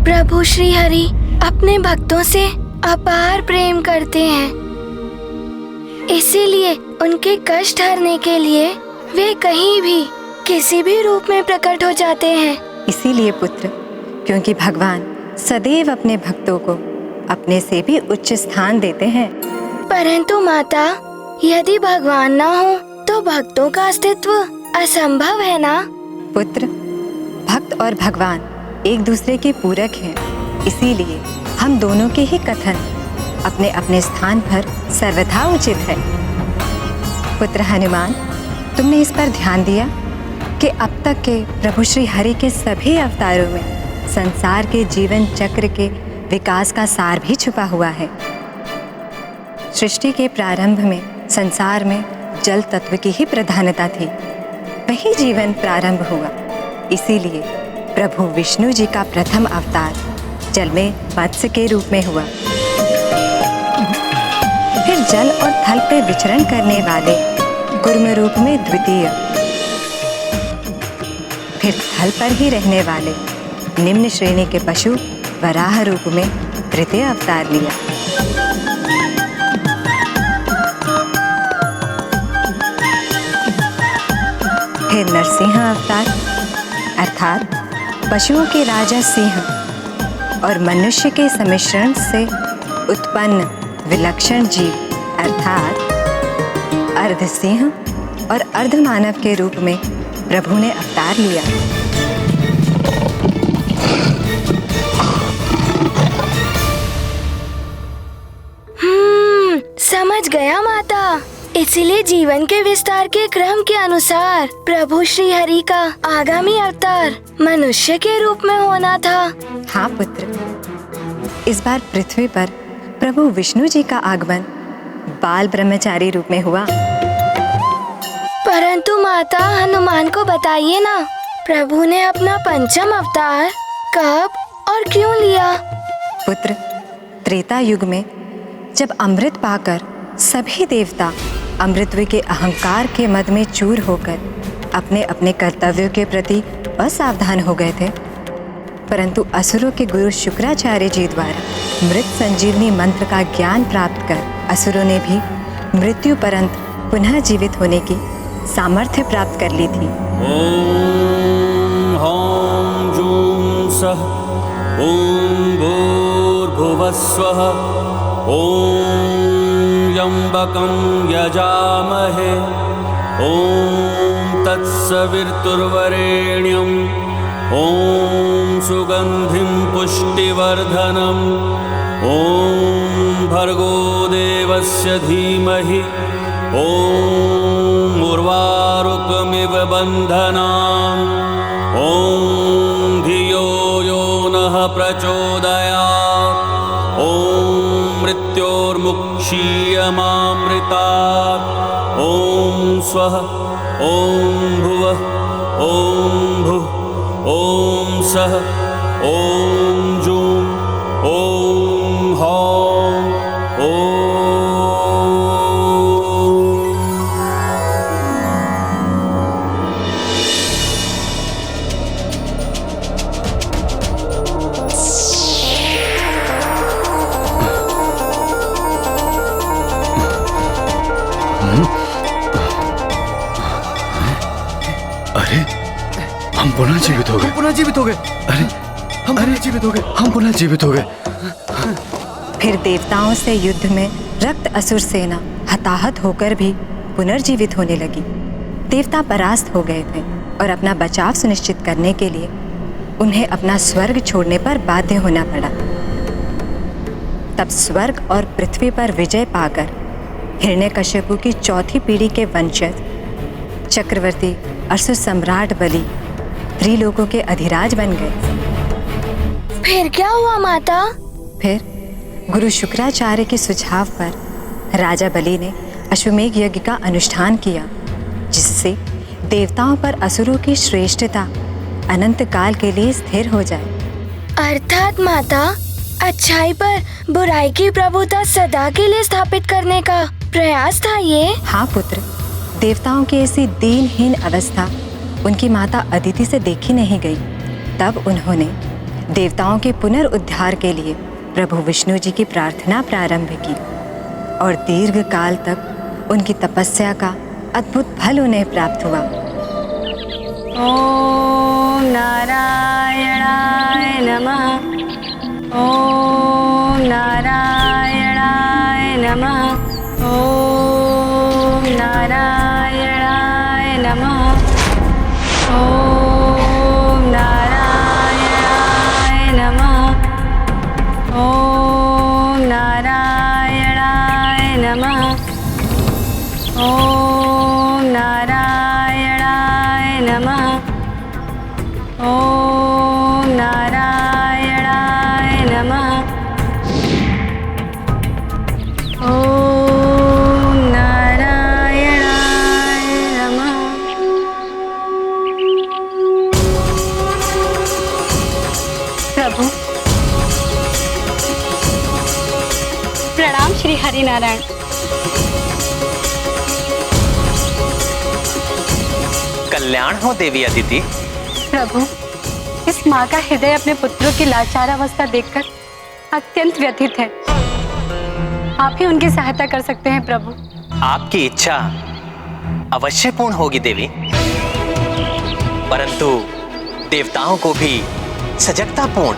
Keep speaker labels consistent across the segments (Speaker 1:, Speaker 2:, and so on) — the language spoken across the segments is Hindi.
Speaker 1: प्रभु श्री हरि अपने भक्तों से अपार प्रेम करते हैं, इसीलिए उनके कष्ट हरने के लिए वे कहीं भी किसी भी रूप में प्रकट हो जाते हैं।
Speaker 2: इसीलिए पुत्र, क्योंकि भगवान सदैव अपने भक्तों को अपने से भी उच्च स्थान देते हैं।
Speaker 1: परंतु माता, यदि भगवान ना हो तो भक्तों का अस्तित्व असंभव है ना?
Speaker 2: पुत्र, भक्त और भगवान एक दूसरे के पूरक हैं, इसीलिए हम दोनों के ही कथन अपने अपने स्थान पर सर्वथा उचित है। पुत्र हनुमान, तुमने इस पर ध्यान दिया कि अब तक के प्रभु श्री हरि के सभी अवतारों में संसार के जीवन चक्र के विकास का सार भी छुपा हुआ है। सृष्टि के प्रारंभ में संसार में जल तत्व की ही प्रधानता थी, वही जीवन प्रारंभ हुआ। इसीलिए प्रभु विष्णु जी का प्रथम अवतार जल में मत्स्य के रूप में हुआ। फिर जल और थल पे विचरण करने वाले कूर्म रूप में द्वितीय, फिर थल पर ही रहने वाले निम्न श्रेणी के पशु वराह रूप में तृतीय अवतार लिया। फिर नरसिंह अवतार अर्थात पशुओं के राजा सिंह और मनुष्य के सम्मिश्रण से उत्पन्न विलक्षण जीव अर्थात अर्ध सिंह और अर्ध मानव के रूप में प्रभु ने अवतार लिया।
Speaker 1: समझ गया माता। इसीलिए जीवन के विस्तार के क्रम के अनुसार प्रभु श्री हरि का आगामी अवतार मनुष्य के रूप में होना था।
Speaker 2: हाँ पुत्र, इस बार पृथ्वी पर प्रभु विष्णु जी का आगमन बाल ब्रह्मचारी रूप में हुआ।
Speaker 1: परंतु माता, हनुमान को बताइए ना, प्रभु ने अपना पंचम अवतार कब और क्यों लिया?
Speaker 2: पुत्र, त्रेता युग में जब अमृत पाकर सभी देवता अमृतत्व के अहंकार के मद में चूर होकर अपने अपने कर्तव्यों के प्रति असावधान हो गए थे, परंतु असुरों के गुरु शुक्राचार्य जी द्वारा मृत संजीवनी मंत्र का ज्ञान प्राप्त कर असुरों ने भी मृत्यु परंत पुनः जीवित होने की सामर्थ्य प्राप्त कर ली थी।
Speaker 3: ओम ह्रां जूं सः ओम भूर्भुवस्वः ओम यम्बकं यजामहे ओम तत्सवितुर्वरेण्यं ओम सुगंधिं पुष्टिवर्धनम् ओम भर्गो देवस्य धीमहि ओम उर्वारुकमिव बन्धनान् ओम धियो यो नः प्रचोदयात् ओम मृत्योर्मुक्षीयमामृतात् ओम स्वः ओम भुवः ओम भुः ओम सः ओम जूं ओम ह्रां ओम।
Speaker 4: अरे, हम पुनः जीवित हो गए। अरे, हम पुनः जीवित हो गए।
Speaker 2: फिर देवताओं से युद्ध में रक्त असुर सेना हताहत होकर भी पुनर्जीवित होने लगी। देवता परास्त हो गए थे और अपना बचाव सुनिश्चित करने के लिए उन्हें अपना स्वर्ग छोड़ने पर बाध्य होना पड़ा। तब स्वर्ग और पृथ्वी पर विजय पाकर हिरण्यकश्यपु की चौथी पीढ़ी के वंशज चक्रवर्ती असुर सम्राट बलि त्रिलोकों के अधिराज बन गए।
Speaker 1: फिर क्या हुआ माता?
Speaker 2: फिर गुरु शुक्राचार्य के सुझाव पर राजा बलि ने अश्वमेघ यज्ञ का अनुष्ठान किया, जिससे देवताओं पर असुरों की श्रेष्ठता अनंत काल के लिए स्थिर हो जाए।
Speaker 1: अर्थात माता, अच्छाई पर बुराई की प्रभुता सदा के लिए स्थापित करने का प्रयास था ये?
Speaker 2: हाँ पुत्र, देवताओं की ऐसी दीनहीन अवस्था उनकी माता अदिति से देखी नहीं गई। तब उन्होंने देवताओं के पुनर्उद्धार के लिए प्रभु विष्णु जी की प्रार्थना प्रारंभ की और दीर्घ काल तक उनकी तपस्या का अद्भुत फल उन्हें प्राप्त हुआ।
Speaker 5: ओम नारायणाय नमः। ओम नारायणाय नमः। ओम नारायणाय नमः। ओम नारायणाय नमः। ओम नारायणाय नमः। ओम नारायणाय नमः। ओम नारायणाय नमः। ओम नारायणाय नमः। प्रभु प्रणाम श्री हरिनारायण।
Speaker 6: कल्याण हो देवी अदिति।
Speaker 5: प्रभु, इस माँ का हृदय अपने पुत्रों की लाचार अवस्था देखकर अत्यंत व्यथित है। आप ही उनकी सहायता कर सकते हैं प्रभु।
Speaker 6: आपकी इच्छा अवश्य पूर्ण होगी देवी, परंतु देवताओं को भी सजगतापूर्ण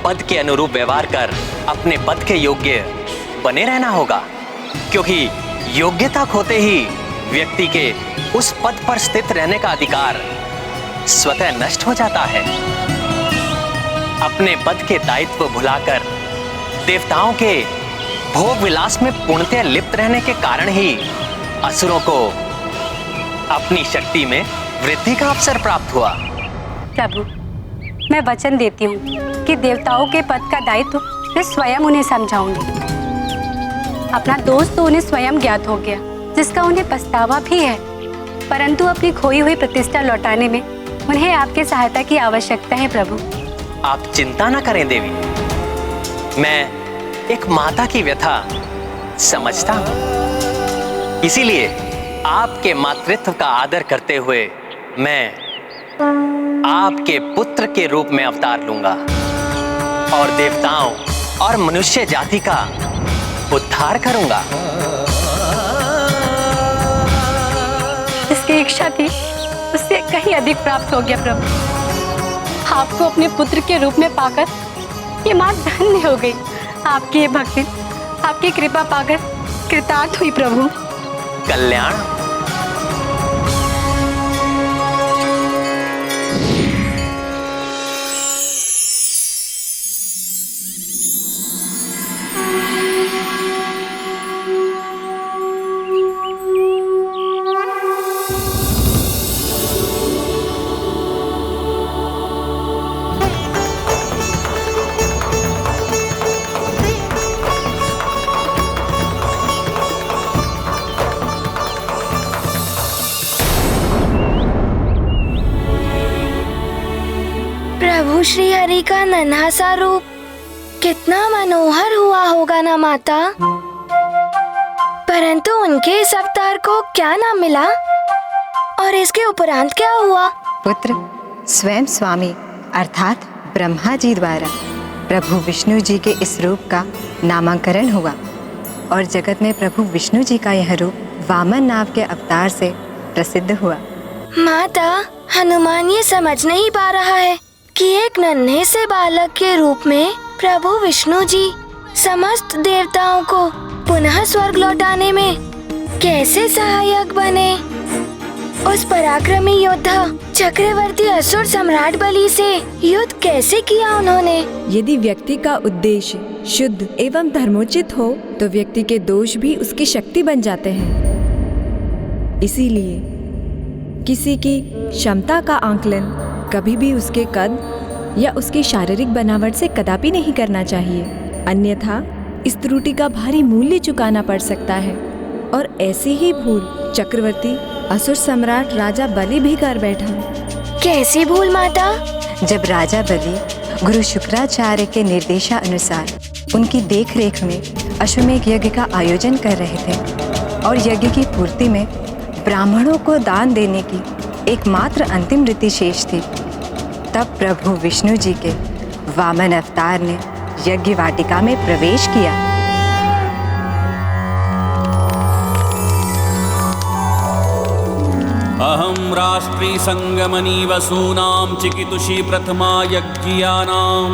Speaker 6: पद के अनुरूप व्यवहार कर अपने पद के योग्य बने रहना होगा, क्योंकि योग्यता खोते ही व्यक्ति के उस पद पर स्थित रहने का अधिकार स्वतः नष्ट हो जाता है। अपने पद के दायित्व भुलाकर देवताओं के भोग विलास में पूर्णतः लिप्त रहने के कारण ही असुरों को अपनी शक्ति में वृद्धि का अवसर प्राप्त हुआ।
Speaker 5: प्रभु, मैं वचन देती हूँ कि देवताओं के पद का दायित्व मैं स्वयं उन्हें समझाऊंगी। अपना दोष तो उन्हें स्वयं ज्ञात हो गया, जिसका उन्हें पछतावा भी है, परंतु अपनी खोई हुई प्रतिष्ठा लौटाने में उन्हें आपकी सहायता की आवश्यकता है प्रभु।
Speaker 6: आप चिंता न करें देवी, मैं एक माता की व्यथा समझता हूं, इसीलिए आपके मातृत्व का आदर करते हुए मैं आपके पुत्र के रूप में अवतार लूंगा और देवताओं और मनुष्य जाति का उद्धार करूंगा।
Speaker 5: जिसकी इच्छा थी उससे कहीं अधिक प्राप्त हो गया प्रभु। आपको अपने पुत्र के रूप में पाकर ये माँ धन्य हो गई। आपकी ये भक्ति आपकी कृपा पाकर कृतार्थ हुई प्रभु।
Speaker 6: कल्याण।
Speaker 1: प्रभु श्री हरि का नन्हा सा रूप कितना मनोहर हुआ होगा ना माता। परंतु उनके इस अवतार को क्या नाम मिला और इसके उपरांत क्या हुआ?
Speaker 2: पुत्र स्वयं स्वामी अर्थात ब्रह्मा जी द्वारा प्रभु विष्णु जी के इस रूप का नामकरण हुआ और जगत में प्रभु विष्णु जी का यह रूप वामन नाम के अवतार से प्रसिद्ध हुआ।
Speaker 1: माता, हनुमान ये समझ नहीं पा रहा है कि एक नन्हे से बालक के रूप में प्रभु विष्णु जी समस्त देवताओं को पुनः स्वर्ग लौटाने में कैसे सहायक बने। उस पराक्रमी योद्धा चक्रवर्ती असुर सम्राट बलि से युद्ध कैसे किया उन्होंने?
Speaker 7: यदि व्यक्ति का उद्देश्य शुद्ध एवं धर्मोचित हो तो व्यक्ति के दोष भी उसकी शक्ति बन जाते हैं। इसीलिए किसी की क्षमता का आंकलन कभी भी उसके कद या उसकी शारीरिक बनावट से कदापि नहीं करना चाहिए, अन्यथा इस त्रुटि का भारी मूल्य चुकाना पड़ सकता है। और ऐसी ही भूल चक्रवर्ती असुर सम्राट राजा बलि भी कर बैठा।
Speaker 1: कैसी भूल माता?
Speaker 2: जब राजा बलि गुरु शुक्राचार्य के निर्देशानुसार उनकी देखरेख में अश्वमेध यज्ञ का आयोजन कर रहे थे और यज्ञ की पूर्ति में ब्राह्मणों को दान देने की एकमात्र अंतिम रीति शेष थी, तब प्रभु विष्णु जी के वामन अवतार ने यज्ञ वाटिका में प्रवेश किया।
Speaker 3: अहं राष्ट्री संगमनी वसूनां चिकितुषी प्रथमा यज्ञियानां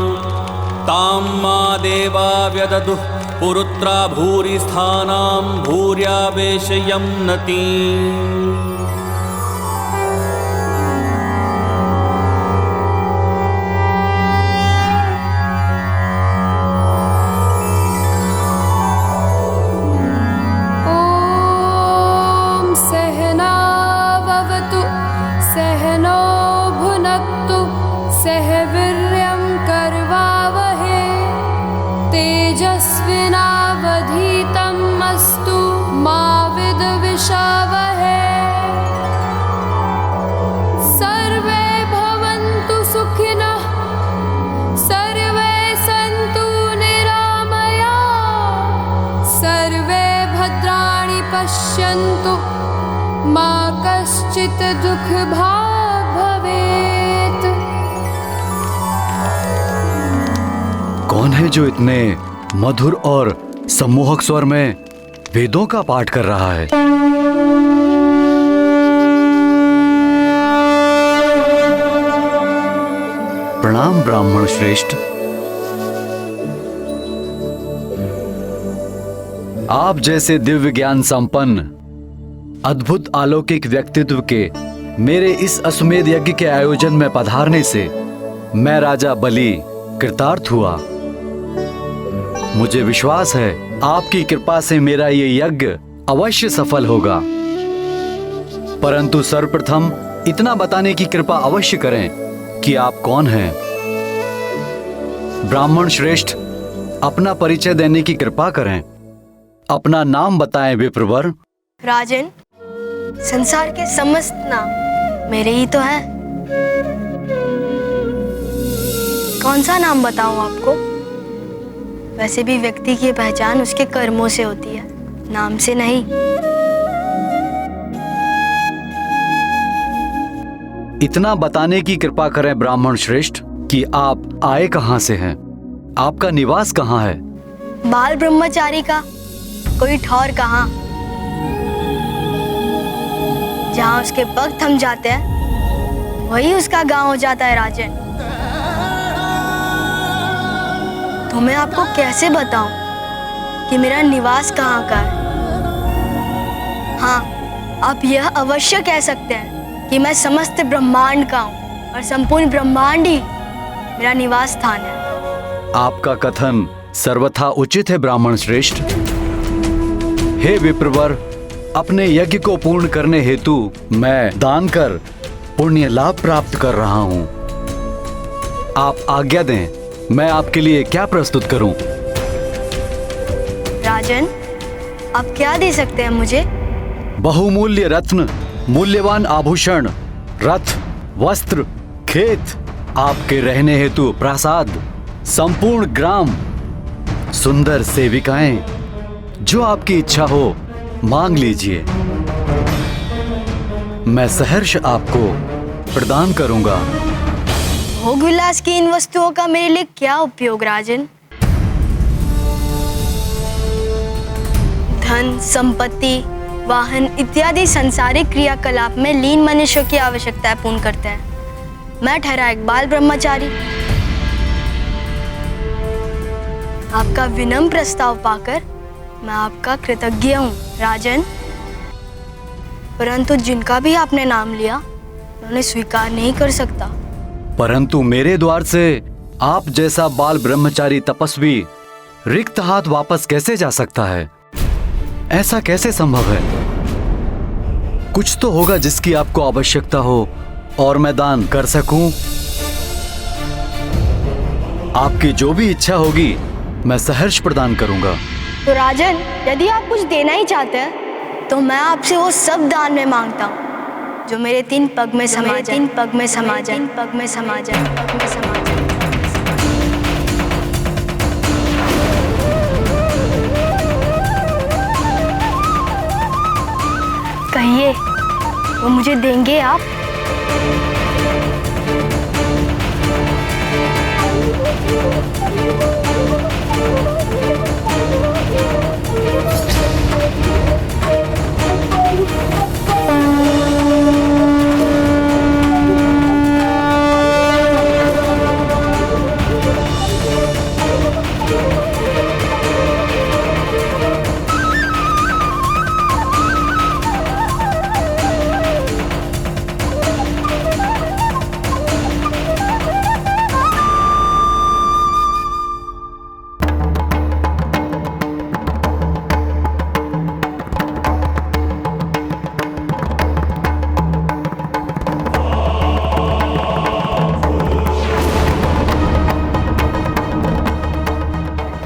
Speaker 3: तां मा देवा व्यददुः पुरुत्रा भूरि स्थानां भूर्यावेशयं नती।
Speaker 8: पश्यन्तु मा कश्चित् दुःख भाग् भवेत्।
Speaker 4: कौन है जो इतने मधुर और सम्मोहक स्वर में वेदों का पाठ कर रहा है? प्रणाम ब्राह्मण श्रेष्ठ। आप जैसे दिव्य ज्ञान संपन्न अद्भुत अलौकिक व्यक्तित्व के मेरे इस अश्वमेध यज्ञ के आयोजन में पधारने से मैं राजा बलि कृतार्थ हुआ। मुझे विश्वास है आपकी कृपा से मेरा ये यज्ञ अवश्य सफल होगा, परंतु सर्वप्रथम इतना बताने की कृपा अवश्य करें कि आप कौन हैं। ब्राह्मण श्रेष्ठ, अपना परिचय देने की कृपा करें। अपना नाम बताएं विप्रवर।
Speaker 1: राजन, संसार के समस्त नाम मेरे ही तो हैं। कौन सा नाम बताऊं आपको? वैसे भी व्यक्ति की पहचान उसके कर्मों से होती है, नाम से नहीं।
Speaker 4: इतना बताने की कृपा करें ब्राह्मण श्रेष्ठ कि आप आए कहां से हैं, आपका निवास कहां है।
Speaker 1: बाल ब्रह्मचारी का कोई ठौर कहां, जहां उसके पग थम जाते हैं वही उसका गांव हो जाता है। राजन, तो मैं आपको कैसे बताऊं कि मेरा निवास कहां का है? हाँ, आप यह अवश्य कह सकते हैं कि मैं समस्त ब्रह्मांड का हूं और संपूर्ण ब्रह्मांड ही मेरा निवास स्थान है।
Speaker 4: आपका कथन सर्वथा उचित है ब्राह्मण श्रेष्ठ। हे विप्रवर, अपने यज्ञ को पूर्ण करने हेतु मैं दान कर पुण्य लाभ प्राप्त कर रहा हूं। आप आज्ञा दें, मैं आपके लिए क्या प्रस्तुत करूं?
Speaker 1: राजन, आप क्या दे सकते हैं मुझे?
Speaker 4: बहुमूल्य रत्न, मूल्यवान आभूषण, रथ, वस्त्र, खेत, आपके रहने हेतु प्रासाद, संपूर्ण ग्राम, सुंदर सेविकाएं, जो आपकी इच्छा हो मांग लीजिए, मैं सहर्ष आपको प्रदान करूंगा।
Speaker 1: भोग विलास की इन वस्तुओं का मेरे लिए क्या उपयोग राजन? धन, संपत्ति, वाहन इत्यादि सांसारिक क्रियाकलाप में लीन मनुष्यों की आवश्यकताएं पूर्ण करते हैं। मैं ठहरा एक बाल ब्रह्मचारी। आपका विनम्र प्रस्ताव पाकर मैं आपका कृतज्ञ हूँ राजन, परंतु जिनका भी आपने नाम लिया उन्हें स्वीकार नहीं कर सकता।
Speaker 4: परंतु मेरे द्वार से आप जैसा बाल ब्रह्मचारी तपस्वी रिक्त हाथ वापस कैसे जा सकता है? ऐसा कैसे संभव है? कुछ तो होगा जिसकी आपको आवश्यकता हो और मैं दान कर सकूं। आपकी जो भी इच्छा होगी मैं सहर्ष प्रदान करूंगा।
Speaker 1: तो राजन, यदि आप कुछ देना ही चाहते हैं तो मैं आपसे वो सब दान में मांगता हूँ जो मेरे 3 पग में समा जाए, 3 पग में समा जाए, 3 पग में समा जाए, पग में समा जाए। कहिए, वो मुझे देंगे आप?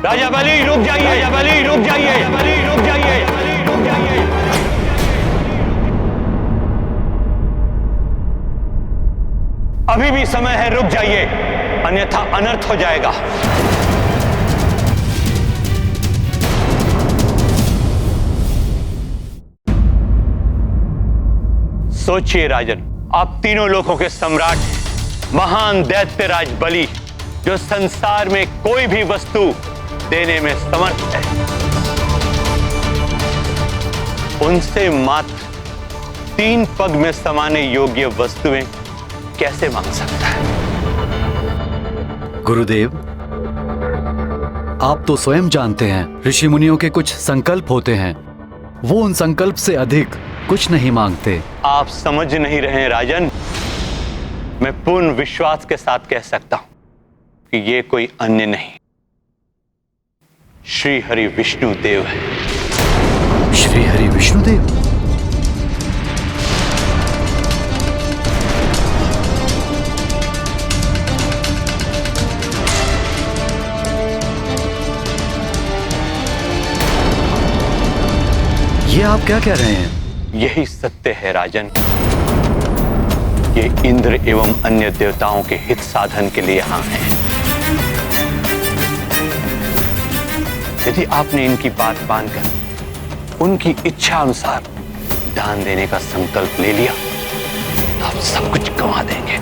Speaker 9: राजा बलि रुक जाइए, राजा बलि रुक जाइए, राजा बलि रुक जाइए, राजा बलि रुक जाइए। अभी भी समय है, रुक जाइए, अन्यथा अनर्थ हो जाएगा। सोचिए राजन, आप तीनों लोगों के सम्राट हैं, महान दैत्यराज बलि, जो संसार में कोई भी वस्तु देने में समर्थ है, उनसे मात्र 3 पग में समाने योग्य वस्तुएं कैसे मांग सकता है?
Speaker 4: गुरुदेव, आप तो स्वयं जानते हैं ऋषि मुनियों के कुछ संकल्प होते हैं, वो उन संकल्प से अधिक कुछ नहीं मांगते।
Speaker 9: आप समझ नहीं रहे हैं राजन। मैं पूर्ण विश्वास के साथ कह सकता हूं कि ये कोई अन्य नहीं, श्री हरि विष्णु देव है।
Speaker 4: श्री हरि विष्णुदेव? ये आप क्या कह रहे हैं?
Speaker 9: यही सत्य है राजन। ये इंद्र एवं अन्य देवताओं के हित साधन के लिए यहां हैं। यदि आपने इनकी बात मानकर उनकी इच्छा अनुसार दान देने का संकल्प ले लिया तो आप सब कुछ गंवा देंगे।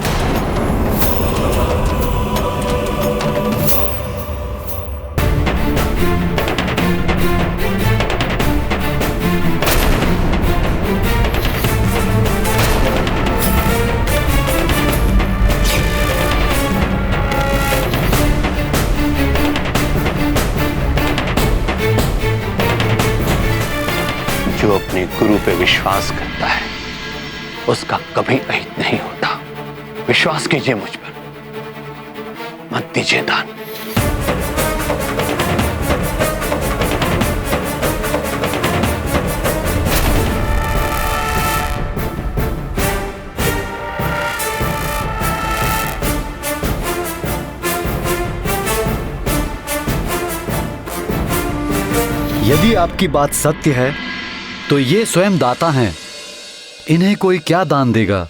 Speaker 9: जो अपने गुरु पे विश्वास करता है उसका कभी अहित नहीं होता। विश्वास कीजिए मुझ पर, मत दीजिए दान।
Speaker 4: यदि आपकी बात सत्य है तो ये स्वयं दाता हैं, इन्हें कोई क्या दान देगा?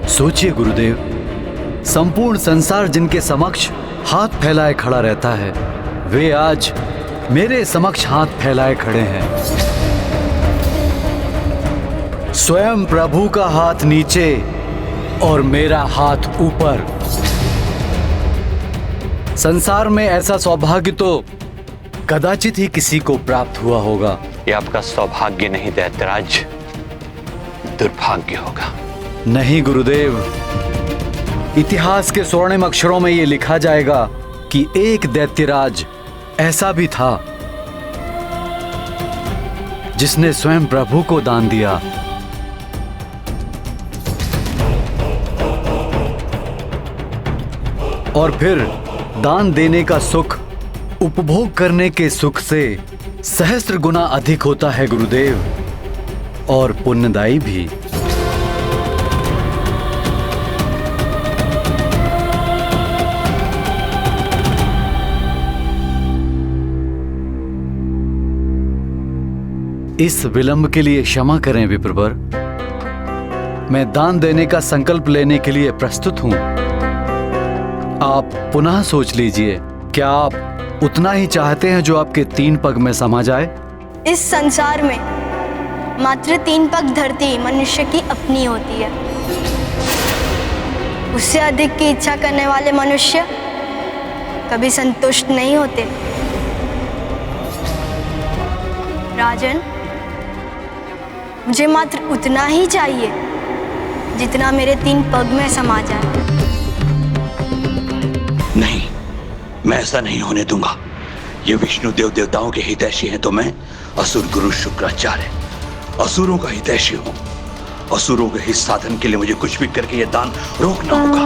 Speaker 4: सोचिए गुरुदेव, संपूर्ण संसार जिनके समक्ष हाथ फैलाए खड़ा रहता है, वे आज मेरे समक्ष हाथ फैलाए खड़े हैं। स्वयं प्रभु का हाथ नीचे और मेरा हाथ ऊपर। संसार में ऐसा सौभाग्य तो कदाचित ही किसी को प्राप्त हुआ होगा।
Speaker 9: ये आपका सौभाग्य नहीं दैत्यराज, दुर्भाग्य होगा।
Speaker 4: नहीं गुरुदेव, इतिहास के स्वर्णिम अक्षरों में यह लिखा जाएगा कि एक दैत्यराज ऐसा भी था जिसने स्वयं प्रभु को दान दिया। और फिर दान देने का सुख उपभोग करने के सुख से सहस्त्र गुना अधिक होता है गुरुदेव, और पुण्यदायी भी। इस विलंब के लिए क्षमा करें विप्रवर। मैं दान देने का संकल्प लेने के लिए प्रस्तुत हूं। आप पुनः सोच लीजिए, क्या आप उतना ही चाहते हैं जो आपके 3 पग में समा जाए?
Speaker 10: इस संसार में मात्र 3 पग धरती मनुष्य की अपनी होती है। उससे अधिक की इच्छा करने वाले मनुष्य कभी संतुष्ट नहीं होते। राजन, मुझे मात्र उतना ही चाहिए जितना मेरे 3 पग में समा जाए।
Speaker 9: नहीं, मैं ऐसा नहीं होने दूंगा। ये विष्णु देव देवताओं के हितैषी हैं तो मैं असुर गुरु शुक्राचार्य असुरों का हितैषी हूं। असुरों के हित साधन के लिए मुझे कुछ भी करके यह दान रोकना होगा।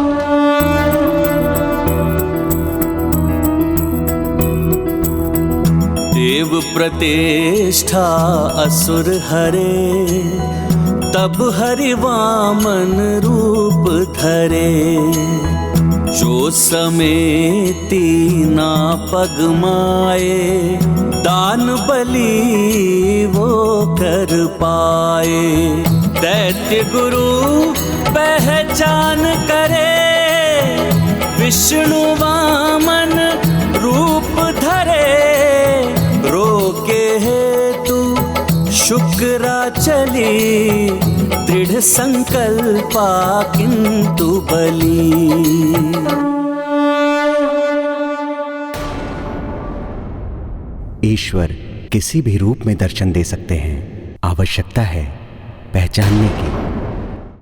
Speaker 3: देव प्रतिष्ठा असुर हरे, तब हरि वामन रूप धरे। जो समेती ना पग माए, दान बलि वो कर पाए। दैत्य गुरु पहचान करे, विष्णु वामन रूप धरे। रोके हेतु शुक्राचली, दृढ़ संकल्पा किंतु बली।
Speaker 11: ईश्वर किसी भी रूप में दर्शन दे सकते हैं, आवश्यकता है पहचानने की।